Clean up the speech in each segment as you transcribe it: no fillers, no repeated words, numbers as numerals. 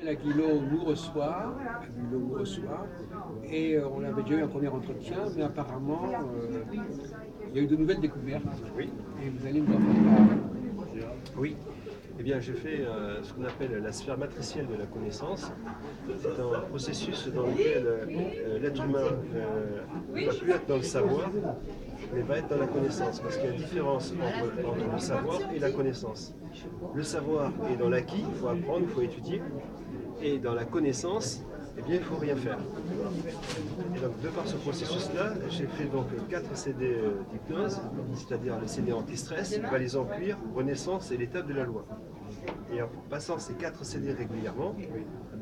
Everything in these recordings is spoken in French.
l'Aguilo nous reçoit, et on avait déjà eu un premier entretien, mais apparemment, il y a eu de nouvelles découvertes. Oui. Et vous allez nous en faire part. Oui. Eh bien, j'ai fait ce qu'on appelle la sphère matricielle de la connaissance. C'est un processus dans lequel l'être humain ne va plus être dans le savoir, mais va être dans la connaissance, parce qu'il y a une différence entre le savoir et la connaissance. Le savoir est dans l'acquis, il faut apprendre, il faut étudier, et dans la connaissance, eh bien, il ne faut rien faire. Et donc, de par ce processus-là, j'ai fait donc 4 CD d'hypnose, c'est-à-dire les CD anti-stress, le valise en cuir, Renaissance et l'étape de la loi. Et en passant ces 4 CD régulièrement,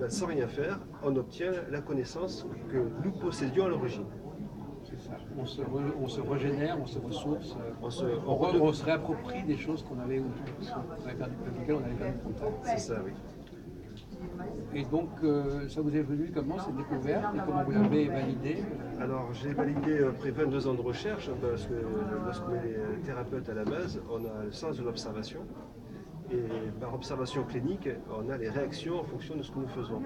sans rien faire, on obtient la connaissance que nous possédions à l'origine. C'est ça. On se régénère, on se ressource, On se réapproprie des choses qu'on avait perdu, avec lesquelles on avait perdu contact. C'est ça, oui. Et donc, ça vous est venu comment cette découverte et comment vous l'avez validée? Alors, j'ai validé après 22 ans de recherche, parce que lorsqu'on est thérapeute à la base, on a le sens de l'observation. Et par observation clinique, on a les réactions en fonction de ce que nous faisons.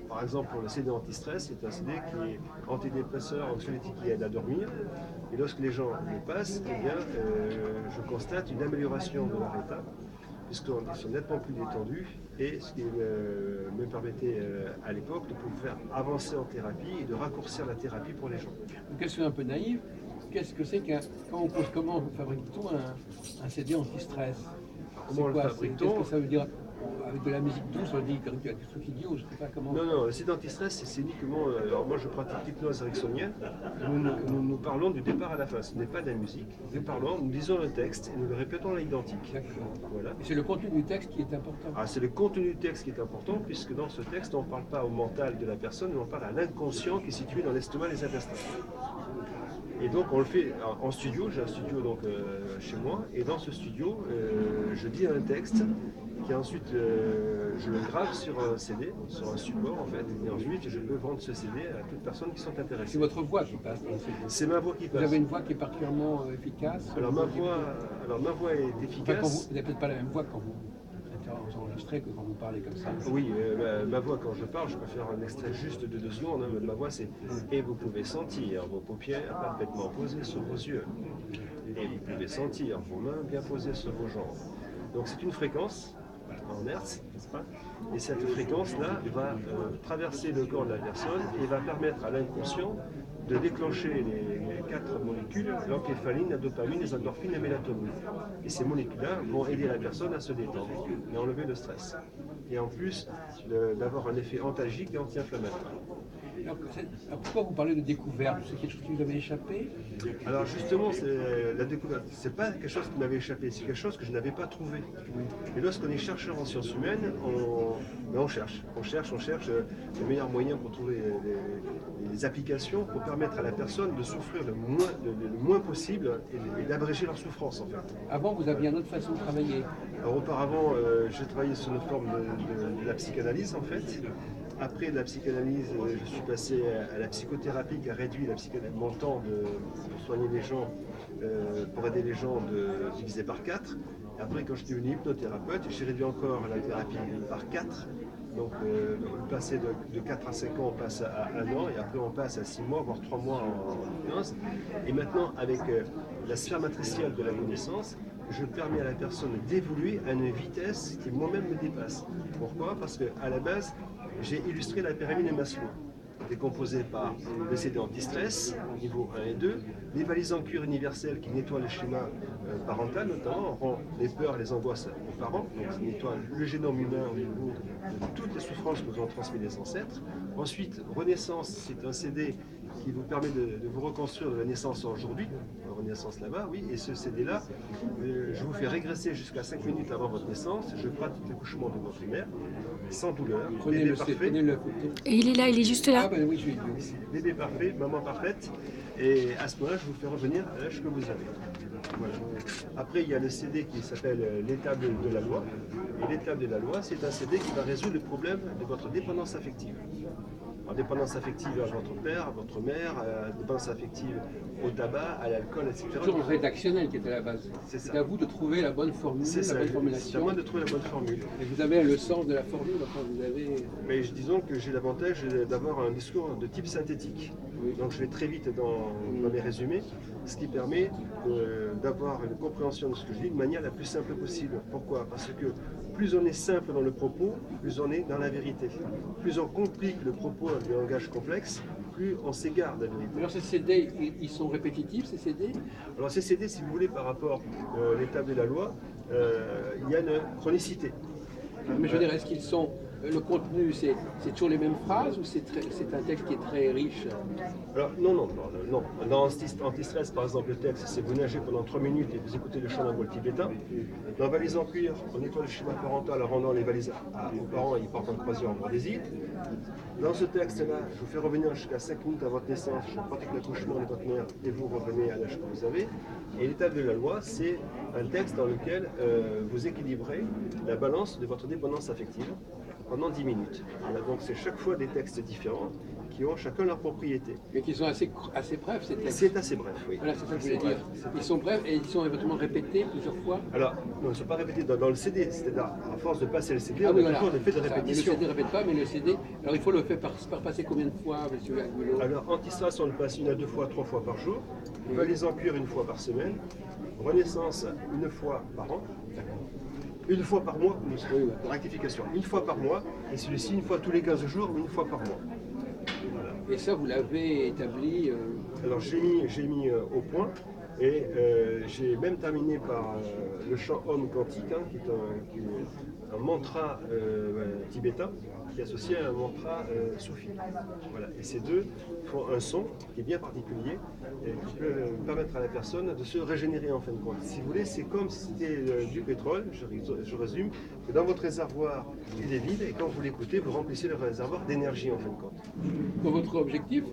Par exemple, pour le CD anti-stress, c'est un CD qui est antidépresseur, anxiolytique qui aide à dormir. Et lorsque les gens le passent, eh bien, je constate une amélioration de leur état, puisqu'ils sont nettement plus détendus, et ce qui me permettait à l'époque de pouvoir avancer en thérapie et de raccourcir la thérapie pour les gens. Une question un peu naïve, qu'est-ce que c'est comment fabrique-t-on un CD anti-stress? Comment le fabrique-t-on? Qu'est-ce que ça veut dire? Avec de la musique douce, on dit qu'il y a des trucs idiots, je ne sais pas comment. Non, le CD anti-stress, c'est uniquement. Alors moi, je pratique l'hypnose ericksonienne. Nous parlons du départ à la fin. Ce n'est pas de la musique. Nous parlons, nous lisons le texte et nous le répétons à l'identique. Voilà. Et c'est le contenu du texte qui est important. Ah, c'est le contenu du texte qui est important, puisque dans ce texte, on ne parle pas au mental de la personne, mais on parle à l'inconscient qui est situé dans l'estomac et les intestins. Et donc on le fait en studio, j'ai un studio donc, chez moi, et dans ce studio, je dis un texte qui ensuite je le grave sur un CD, sur un support en fait, et ensuite je peux vendre ce CD à toutes personnes qui sont intéressées. C'est votre voix qui passe dans le CD. C'est ma voix qui passe. Vous avez une voix qui est particulièrement efficace. Alors ma voix est efficace. Enfin, vous n'avez peut-être pas la même voix quand vous enregistrez que quand vous parlez comme ça. Oui, ma voix quand je parle, je peux faire un extrait juste de 2 secondes. Hein, ma voix c'est « Et vous pouvez sentir vos paupières parfaitement posées sur vos yeux. Et vous pouvez sentir vos mains bien posées sur vos jambes. » Donc c'est une fréquence en hertz, n'est-ce pas? Et cette fréquence-là va traverser le corps de la personne et va permettre à l'inconscient de déclencher les 4 molécules, l'encéphaline, la dopamine, les endorphines et la mélatonine. Et ces molécules-là vont aider la personne à se détendre et à enlever le stress. Et en plus d'avoir un effet antalgique et anti-inflammatoire. Alors, pourquoi vous parlez de découverte? C'est quelque chose qui vous avait échappé? Alors justement, la découverte, c'est pas quelque chose qui m'avait échappé, c'est quelque chose que je n'avais pas trouvé. Et lorsqu'on est chercheur en sciences humaines, on cherche le meilleur moyen pour trouver les applications pour permettre à la personne de souffrir le moins possible et d'abréger leur souffrance en fait. Avant, vous aviez une autre façon de travailler? Alors auparavant, j'ai travaillé sous la forme de la psychanalyse en fait. Après la psychanalyse, je suis passé à la psychothérapie qui a réduit mon temps pour soigner les gens, pour aider les gens divisé par 4. Et après, quand je suis devenu hypnothérapeute, j'ai réduit encore la thérapie par 4. Donc, passer de 4 à 5 ans, on passe à 1 an, et après on passe à 6 mois, voire 3 mois en hypnose. Et maintenant, avec la sphère matricielle de la connaissance, je permets à la personne d'évoluer à une vitesse qui moi-même me dépasse. Pourquoi? Parce qu'à la base, j'ai illustré la pyramide de Maslow, décomposée par le CD anti-stress, niveau 1 et 2, les valises en cuir universelles qui nettoient le schéma parental, notamment, on rend les peurs et les angoisses aux parents, donc ça nettoie le génome humain au niveau de toutes les souffrances que nous ont transmises les ancêtres. Ensuite, Renaissance, c'est un CD qui vous permet de vous reconstruire de la naissance aujourd'hui, Renaissance là-bas, oui, et ce CD-là, je vous fais régresser jusqu'à 5 minutes avant votre naissance, je pratique l'accouchement de votre mère, sans douleur, bébé parfait. Et il est là, il est juste là. Ah ben oui, je suis bébé parfait, maman parfaite, et à ce moment-là, je vous fais revenir à l'âge que vous avez. Voilà. Après, il y a le CD qui s'appelle l'étape de la loi, et l'étape de la loi, c'est un CD qui va résoudre le problème de votre dépendance affective. en dépendance affective à votre père, à votre mère, dépendance affective au tabac, à l'alcool, etc. C'est toujours le rédactionnel qui est à la base. C'est ça. C'est à vous de trouver la bonne formule, C'est ça, la bonne c'est à formulation. moi de trouver la bonne formule. Et vous avez le sens de la formule, enfin vous avez... Mais disons que j'ai l'avantage d'avoir un discours de type synthétique. Oui. Donc je vais très vite dans mes résumés, ce qui permet d'avoir une compréhension de ce que je dis de manière la plus simple possible. Pourquoi? Parce que plus on est simple dans le propos, plus on est dans la vérité. Plus on complique le propos avec des langages complexes, plus on s'égare de la vérité. Alors ces CD, ils sont répétitifs, ces CD? Alors ces CD, si vous voulez, par rapport à l'étape de la loi, il y a une chronicité. Mais je veux dire, est-ce qu'ils sont... Le contenu, c'est toujours les mêmes phrases ou c'est un texte qui est très riche? Alors non. Dans Antistress, par exemple, le texte, c'est vous nagez pendant 3 minutes et vous écoutez le chant d'un vol tibétain. Dans Valise en cuir, on nettoie le schéma parental en rendant les valises aux parents et ils partent en croisière en bord des îles. Dans ce texte-là, je vous fais revenir jusqu'à 5 minutes à votre naissance, je pratique l'accouchement de votre mère et vous revenez à l'âge que vous avez. Et l'étape de la loi, c'est un texte dans lequel vous équilibrez la balance de votre dépendance affective pendant 10 minutes. Voilà, donc c'est chaque fois des textes différents qui ont chacun leur propriété. Mais qui sont assez brefs, ces textes. C'est assez bref, oui. Voilà, c'est ça que je voulais dire. Ils sont brefs et ils sont éventuellement répétés plusieurs fois. Alors, non, ils ne sont pas répétés dans le CD, c'est-à-dire à force de passer le CD, Ah on oui, a voilà. toujours l'effet de C'est ça. Mais répétition. le CD ne répète pas, mais le CD... Alors il faut le faire par passer combien de fois, monsieur Agulot? Alors, Antistress, on le passe 1 à 2 fois, 3 fois par jour. Valise en cuir 1 fois par semaine. Renaissance 1 fois par an. 1 fois par mois, rectification, 1 fois par mois, et celui-ci 1 fois tous les 15 jours, 1 fois par mois. Voilà. Et ça, vous l'avez établi... Alors j'ai mis au point, et j'ai même terminé par le chant Homme Quantique, hein, qui est un mantra tibétain, qui est associé à un mantra soufi. Voilà. Et ces deux font un son qui est bien particulier, et qui peut permettre à la personne de se régénérer en fin de compte. Si vous voulez, c'est comme si c'était du pétrole, je résume, que dans votre réservoir, il est vide, et quand vous l'écoutez, vous remplissez le réservoir d'énergie en fin de compte. Donc votre objectif,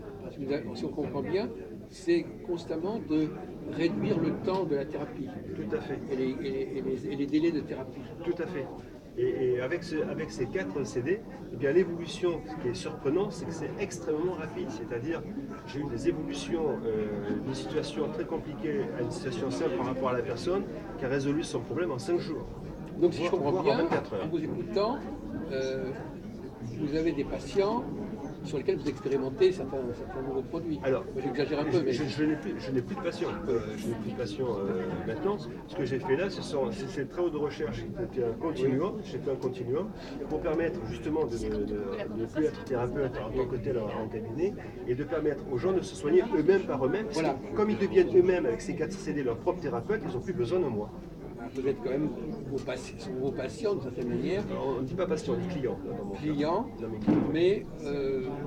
si on comprend bien, c'est constamment de réduire le temps de la thérapie. Tout à fait. Et les délais de thérapie. Tout à fait. Et avec ces 4 CD, eh bien l'évolution, ce qui est surprenant, c'est que c'est extrêmement rapide. C'est-à-dire, j'ai eu des évolutions d'une situation très compliquée à une situation simple par rapport à la personne qui a résolu son problème en 5 jours. Donc si je comprends Voire en bien, 24 heures. en vous écoutant, vous avez des patients sur lesquels vous expérimentez certains nouveaux produits. Alors, j'exagère un peu, mais... Je n'ai plus de patients. Je n'ai plus de patients maintenant. Ce que j'ai fait là, c'est le travail de recherche qui était un continuum. J'ai fait un continuum pour permettre justement de ne plus être thérapeute en tant que tel en cabinet et de permettre aux gens de se soigner eux-mêmes par eux-mêmes. Voilà. Comme ils deviennent eux-mêmes avec ces 4 CD leur propre thérapeute, ils n'ont plus besoin de moi. Vous êtes quand même vos patients d'une certaine manière. Alors, on ne dit pas patients, on dit clients. Clients, mais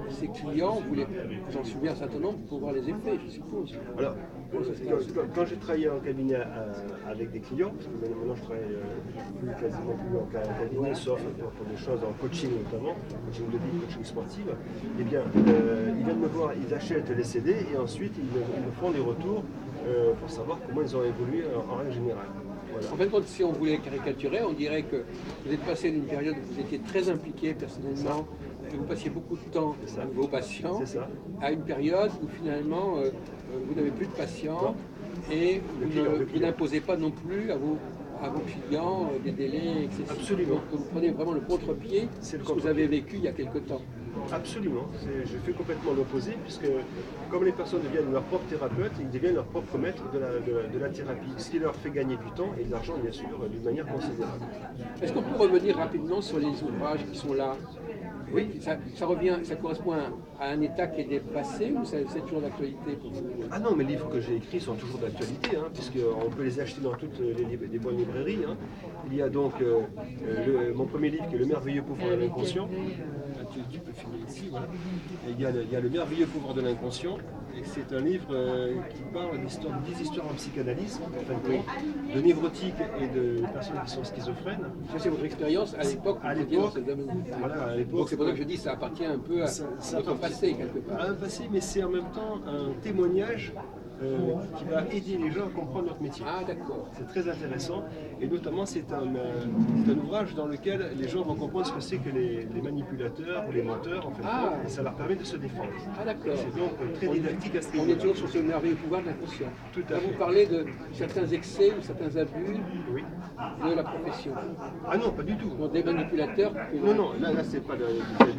ces clients, vous en suivez un certain nombre pour voir les effets, je suppose. Alors, quand j'ai travaillé en cabinet avec des clients, parce que maintenant je travaille quasiment plus en cabinet, sauf pour des choses en coaching notamment, coaching de vie, coaching sportive, eh bien, ils viennent me voir, ils achètent les CD et ensuite ils me font des retours pour savoir comment ils ont évolué en règle générale. Voilà. En fin de compte, si on voulait caricaturer, on dirait que vous êtes passé d'une période où vous étiez très impliqué personnellement, et vous passiez beaucoup de temps avec vos patients, à une période où finalement vous n'avez plus de patients et vous n'imposez pas non plus à vos clients des délais excessifs. Absolument. Donc vous prenez vraiment le contre-pied de ce que vous avez vécu il y a quelque temps. Absolument, je fais complètement l'opposé, puisque comme les personnes deviennent leurs propres thérapeutes, ils deviennent leurs propres maîtres de la thérapie, ce qui leur fait gagner du temps et de l'argent, bien sûr, d'une manière considérable. Est-ce qu'on peut revenir rapidement sur les ouvrages qui sont là? Oui. Ça correspond à un état qui est dépassé ou c'est toujours d'actualité pour vous? Ah non, mes livres que j'ai écrits sont toujours d'actualité, hein, puisqu'on peut les acheter dans toutes les bonnes librairies. Hein. Il y a donc mon premier livre qui est Le merveilleux pouvoir de l'inconscient. Tu peux filmer ici, voilà. Et il y a Le merveilleux pouvoir de l'inconscient. Et c'est un livre qui parle de 10 histoires en psychanalyse, en fin de compte, de névrotiques et de personnes qui sont schizophrènes. Ça, c'est votre expérience à l'époque. Voilà, à l'époque. Donc c'est pour ça que je dis que ça appartient un peu à votre passé, quelque part. À un passé, mais c'est en même temps un témoignage qui va aider les gens à comprendre notre métier. Ah, d'accord. C'est très intéressant et notamment c'est un ouvrage dans lequel les gens vont comprendre ce que c'est que les manipulateurs ou les menteurs en fait, et ça leur permet de se défendre. Ah, d'accord. C'est donc très didactique à ce On niveau-là. est toujours sur ce merveilleux pouvoir de l'inconscient. Tout à Là, fait. vous parlez de certains excès ou certains abus Oui. de la profession. Ah non, pas du tout. Donc des manipulateurs. Non, là c'est pas de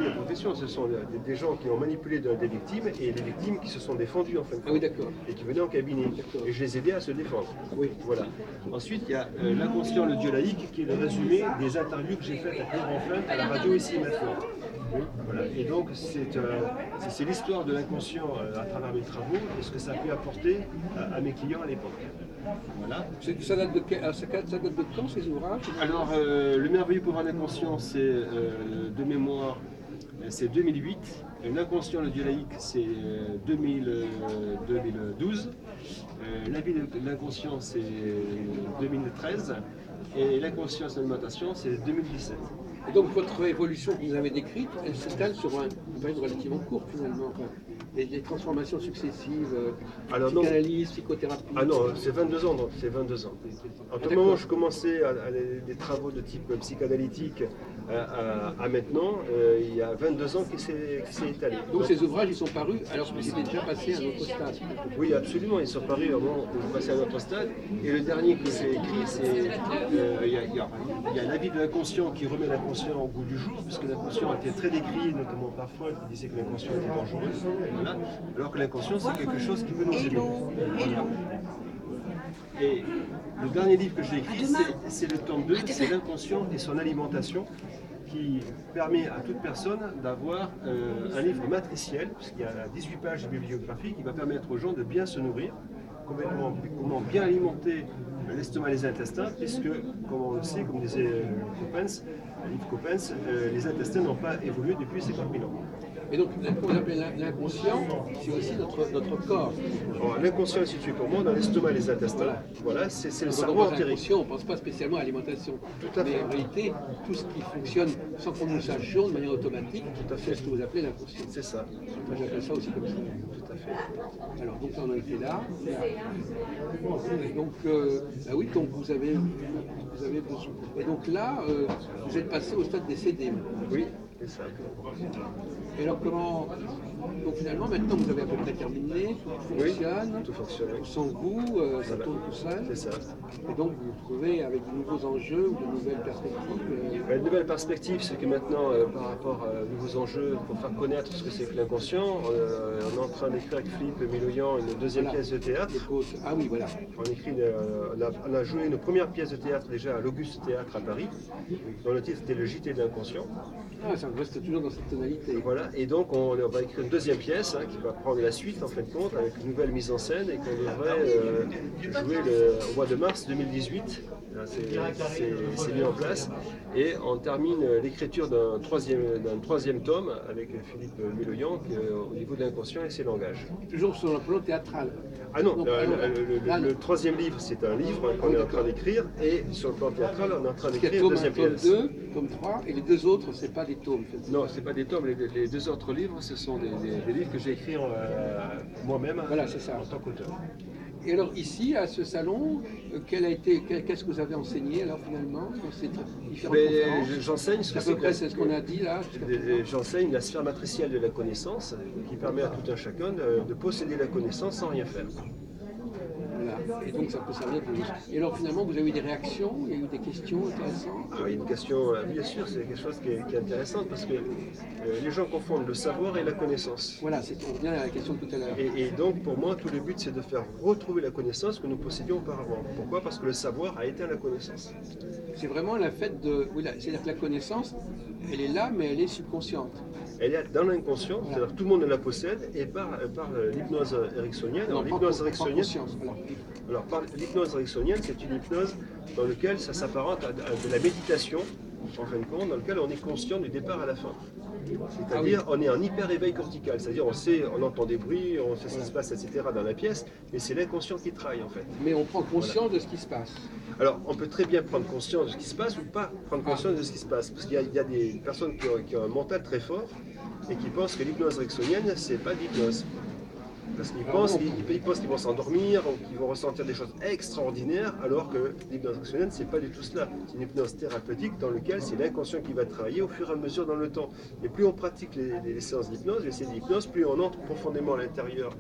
la profession, ce sont des gens qui ont manipulé des victimes et des victimes qui se sont défendues en fin de compte. Ah oui, d'accord. Et qui venaient en cabinet. D'accord. Et je les aidais à se défendre. Oui. Voilà. Ensuite, il y a l'inconscient, le dieu laïque, qui est le résumé des interviews que j'ai faites à Pierre Enflin à la radio ici maintenant. Oui, voilà. Et donc, c'est l'histoire de l'inconscient à travers mes travaux et ce que ça a pu apporter à mes clients à l'époque. Voilà. Ça date de quand ces ouvrages? Alors, le merveilleux pouvoir de l'inconscient, c'est de mémoire, c'est 2008. L'inconscient, le dieu laïque, c'est 2012. La vie de l'inconscient, c'est 2013. Et l'inconscience en alimentation, c'est 2017. Et donc votre évolution que vous avez décrite, elle s'étale sur une période relativement courte finalement. Enfin, les transformations successives, psychanalyse, psychothérapie. Ah non, c'est 22 ans, donc c'est 22 ans. Entre le moment où je commençais des travaux de type psychanalytique à maintenant, il y a 22 ans qui s'est étalé. Donc ces ouvrages, ils sont parus alors que vous étiez déjà passé à un autre stade. Oui, absolument, ils sont parus au moment où je passais à un autre stade. Et le dernier que j'ai écrit, c'est il y a l'avis de l'inconscient qui remet l'inconscient au goût du jour, puisque l'inconscient était très décrié, notamment par Freud, qui disait que l'inconscient était dangereux. Voilà. Alors que l'inconscient, c'est quelque chose qui peut nous aider. Voilà. Et le dernier livre que j'ai écrit, c'est le tome 2, c'est l'inconscient et son alimentation, qui permet à toute personne d'avoir un livre matriciel, puisqu'il y a 18 pages de bibliographie, qui va permettre aux gens de bien se nourrir, comment bien alimenter l'estomac et les intestins, puisque, comme on le sait, comme disait Yves Coppens, les intestins n'ont pas évolué depuis 50 000 ans. Et donc, on appelle l'inconscient, c'est aussi notre corps. L'inconscient est situé pour moi dans l'estomac et les intestins. Voilà, c'est le cerveau entérique. On ne pense pas spécialement à l'alimentation. Tout à fait. Mais en réalité, tout ce qui fonctionne sans qu'on nous sachions de manière automatique, c'est ce que vous appelez l'inconscient. C'est ça. Moi, j'appelle ça aussi comme ça. Tout à fait. Alors, donc, on a été là. Et donc, oui, donc vous avez besoin. Et donc là, vous êtes passé au stade des CD. Oui. C'est ça. Et alors comment... Donc finalement, maintenant vous avez à peu près terminé, tout fonctionne, oui, tout fonctionne. Sans vous, ça tourne tout seul. C'est ça. Et donc vous vous trouvez avec de nouveaux enjeux ou de nouvelles perspectives. La nouvelle perspective, c'est que maintenant, par rapport à nouveaux enjeux, pour faire connaître ce que c'est que l'inconscient, on est en train d'écrire avec Philippe Miloyan une deuxième pièce de théâtre. Ah oui, voilà. On a joué une première pièce de théâtre déjà à l'Auguste Théâtre à Paris, dont le titre était Le JT de l'inconscient. Ah, ça reste toujours dans cette tonalité. Voilà, et donc on va écrire une deuxième pièce qui va prendre la suite en fin de compte avec une nouvelle mise en scène et qu'on devrait jouer au mois de mars 2018. C'est mis en place et on termine l'écriture d'un troisième tome avec Philippe Miloyan au niveau de l'inconscient et ses langages. Toujours sur le plan théâtral. Ah non, le troisième livre c'est un livre qu'on est en train d'écrire et sur le plan théâtral on est en train d'écrire une deuxième pièce. Tome 2, tome 3 et les deux autres c'est pas des tomes. Non, c'est pas des tomes, les deux autres livres ce sont des livres que j'ai écrits moi-même en tant qu'auteur. Et alors ici, à ce salon, qu'est-ce que vous avez enseigné alors finalement dans ces différentes conférences? J'enseigne ce que c'est. À peu près, c'est ce qu'on a dit là. J'enseigne la sphère matricielle de la connaissance, qui permet à tout un chacun de posséder la connaissance sans rien faire. Voilà. Et donc ça peut servir de... Et alors finalement, vous avez eu des réactions, il y a eu des questions intéressantes? Ah, une question, bien sûr, c'est quelque chose qui est intéressant parce que les gens confondent le savoir et la connaissance. Voilà, on revient à la question de tout à l'heure. Et donc pour moi, tout le but c'est de faire retrouver la connaissance que nous possédions auparavant. Pourquoi? Parce que le savoir a éteint la connaissance. C'est vraiment la fait de... Oui, c'est-à-dire que la connaissance, elle est là, mais elle est subconsciente. Elle est dans l'inconscient, voilà. C'est-à-dire tout le monde la possède et par l'hypnose ericksonienne. Alors l'hypnose ericksonienne, c'est une hypnose dans laquelle ça s'apparente à de la méditation, en fin de compte, dans laquelle on est conscient du départ à la fin. C'est-à-dire on est en hyper-éveil cortical, c'est-à-dire on entend des bruits, on sait ce qui se passe, etc. dans la pièce, mais c'est l'inconscient qui travaille en fait. Mais on prend conscience de ce qui se passe. Alors, on peut très bien prendre conscience de ce qui se passe ou pas prendre conscience de ce qui se passe. Parce qu'il y a des personnes qui ont un mental très fort et qui pensent que l'hypnose ericksonienne, c'est pas de l'hypnose. Parce qu'ils pensent qu'ils vont s'endormir ou qu'ils vont ressentir des choses extraordinaires, alors que l'hypnose fonctionnelle, c'est pas du tout cela. C'est une hypnose thérapeutique dans laquelle c'est l'inconscient qui va travailler au fur et à mesure dans le temps. Et plus on pratique les séances d'hypnose, les séances d'hypnose, plus on entre profondément à l'intérieur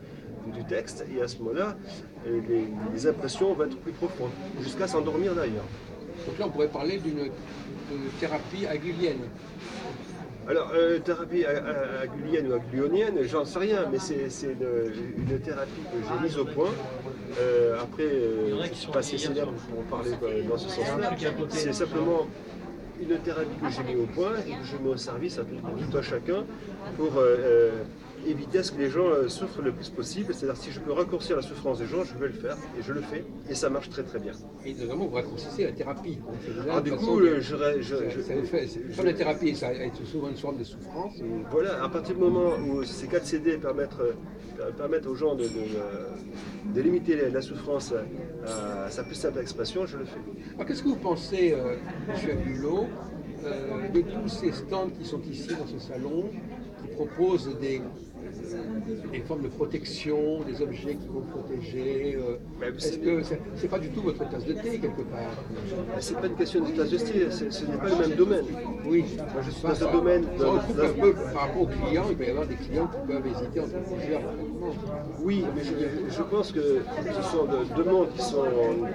du texte, et à ce moment-là, les impressions vont être plus profondes, jusqu'à s'endormir d'ailleurs. Donc là, on pourrait parler d'une thérapie agulienne. Alors, thérapie agulienne ou agulionienne, j'en sais rien, mais c'est une thérapie que j'ai mise au point. Après, je ne suis pas assez célèbre pour en parler dans ce sens-là. C'est simplement une thérapie que j'ai mise au point et que je mets au service à tout un chacun pour éviter à ce que les gens souffrent le plus possible. C'est-à-dire si je peux raccourcir la souffrance des gens, je vais le faire et je le fais et ça marche très très bien. Et notamment vous raccourcissez la thérapie. Du coup, comme la thérapie, ça est souvent une forme de souffrance. Voilà, à partir du moment où ces 4 CD permettent aux gens de limiter la souffrance à sa plus simple expression, je le fais. Alors qu'est-ce que vous pensez, M. Agulot, de tous ces stands qui sont ici dans ce salon, qui proposent des formes de protection, des objets qui vont protéger. Est-ce que c'est pas du tout votre tasse de thé quelque part? C'est pas une question de tasse de thé, ce n'est pas le même domaine. Oui. Moi, je suis dans ce domaine. Par rapport aux clients, il peut y avoir des clients qui peuvent hésiter entre plusieurs. Oui, mais je pense que ce sont deux mondes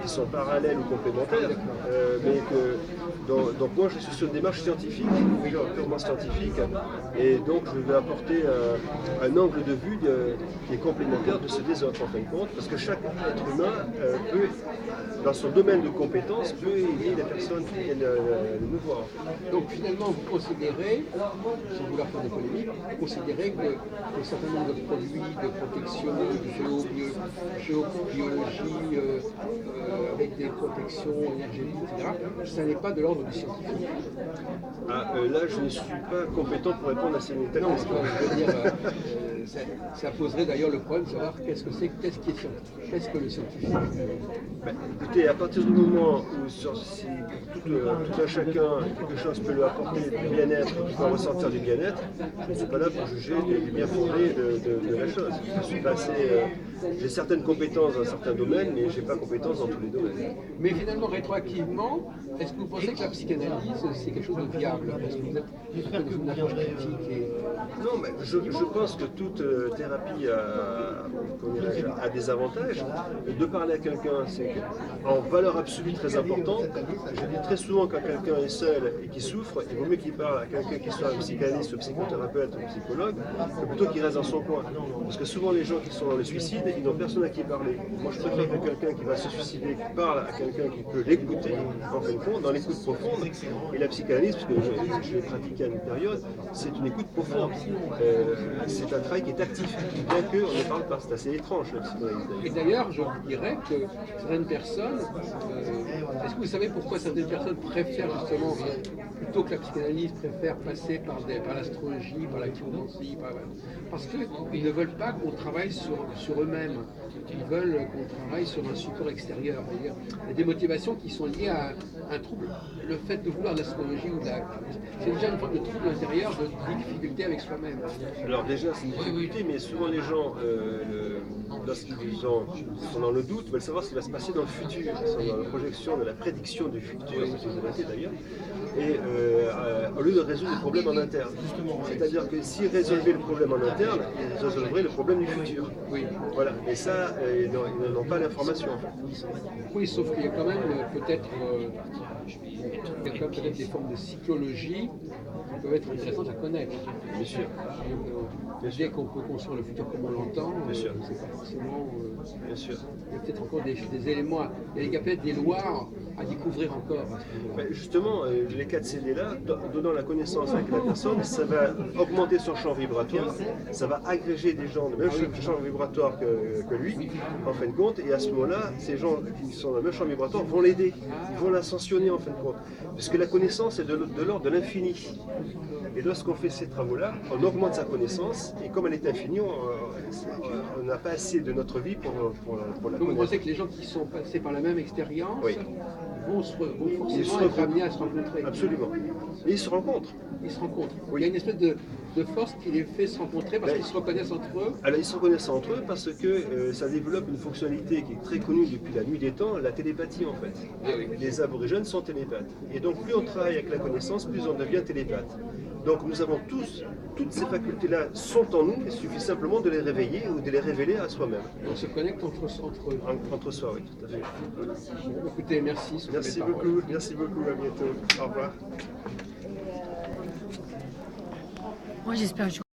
qui sont parallèles ou complémentaires, mais que donc moi je suis sur une démarche scientifique, purement scientifique, et donc je vais apporter un angle de vue qui est complémentaire de ceux des autres en fin de compte, parce que chaque être humain peut, dans son domaine de compétence, peut aider les personnes qui viennent me voir. Donc finalement vous considérez, sans vouloir faire des polémiques, vous considérez que un certain nombre de produits de protection, de géobiologie, avec des protections énergétiques, etc., ça n'est pas de l'ordre du scientifique. Là, je ne suis pas compétent pour répondre à ces questions. Non, je veux dire, ça poserait d'ailleurs le problème de savoir qu'est-ce qui est scientifique, qu'est-ce que le scientifique. Écoutez, à partir du moment où si tout un chacun, quelque chose peut lui apporter du bien-être, qu'il va ressentir du bien-être, je ne suis pas là pour juger du bien fondé de la chose. Je suis passé, j'ai certaines compétences dans certains domaines, mais je n'ai pas compétences dans tous les domaines. Mais finalement, rétroactivement, est-ce que vous pensez que la psychanalyse, c'est quelque chose de viable? Parce que vous êtes une approche critique. Non, mais je pense que toute thérapie a des avantages. De parler à quelqu'un, c'est en valeur absolue très importante. Je dis très souvent quand quelqu'un est seul et qui souffre, il vaut mieux qu'il parle à quelqu'un qui soit un psychanalyste, un psychothérapeute, un psychologue, que plutôt qu'il reste dans son coin. Parce que souvent les gens qui sont dans le suicide, ils n'ont personne à qui parler. Moi je préfère que quelqu'un qui va se suicider, qui parle à quelqu'un qui peut l'écouter, en fin de compte, dans l'écoute profonde. Et la psychanalyse, parce que je l'ai pratiqué à une période, c'est une écoute profonde. C'est un travail qui est actif, bien qu'on ne parle pas. C'est assez étrange la psychanalyse. Et d'ailleurs, je vous dirais que certaines personnes, est-ce que vous savez pourquoi certaines personnes préfèrent justement, plutôt que la psychanalyse, préfèrent passer par l'astrologie, par la chiromancie, parce qu'ils ne veulent pas qu'on travaille sur eux-mêmes. Ils veulent qu'on travaille sur un support extérieur. Il y a des motivations qui sont liées à un trouble. Le fait de vouloir l'astrologie ou c'est déjà une forme de trouble intérieur, de difficulté avec soi-même. Alors déjà, c'est une difficulté, mais souvent les gens, lorsqu'ils sont dans le doute, veulent savoir ce qui va se passer dans le futur. Ils sont dans la projection, de la prédiction du futur, c'est une vérité d'ailleurs. Et au lieu de résoudre le problème en interne. C'est-à-dire que s'ils résolvaient le problème en interne, ils résolveraient le problème du futur. Oui. Voilà. Et ça, ils n'ont pas l'information en fait. Oui, sauf qu'il y a quand même peut-être des formes de psychologie qui peuvent être intéressantes à connaître. Bien sûr. Dès qu'on peut construire le futur comme on l'entend, c'est pas forcément. Bien sûr. Il y a peut-être encore des éléments, il y a peut-être des lois à découvrir encore. Mais justement, les 4 CD-là, donnant la connaissance avec la personne, ça va augmenter son champ vibratoire, ça va agréger des gens de même champ vibratoire que lui, en fin de compte, et à ce moment-là, ces gens qui sont dans le même champ vibratoire vont l'aider, ils vont l'ascensionner en fin de compte, puisque la connaissance est de l'ordre de l'infini. Et lorsqu'on fait ces travaux-là, on augmente sa connaissance, et comme elle est infinie, on n'a pas assez de notre vie pour la Donc connaître. vous pensez que les gens qui sont passés par la même expérience vont forcément être amenés à se rencontrer. Absolument. Et ils se rencontrent. Ils se rencontrent. Oui. Il y a une espèce de force qui les fait se rencontrer parce qu'ils se reconnaissent entre eux. Alors ils se reconnaissent entre eux parce que ça développe une fonctionnalité qui est très connue depuis la nuit des temps, la télépathie en fait. Ah oui. Les aborigènes sont télépathes. Et donc plus on travaille avec la connaissance, plus on devient télépathe. Donc nous avons toutes ces facultés-là sont en nous, il suffit simplement de les réveiller ou de les révéler à soi-même. On se connecte entre eux. Entre soi, oui, tout à fait. Bon, écoutez, merci. sur Merci ces paroles. beaucoup, à bientôt. Au revoir. Moi, j'espère que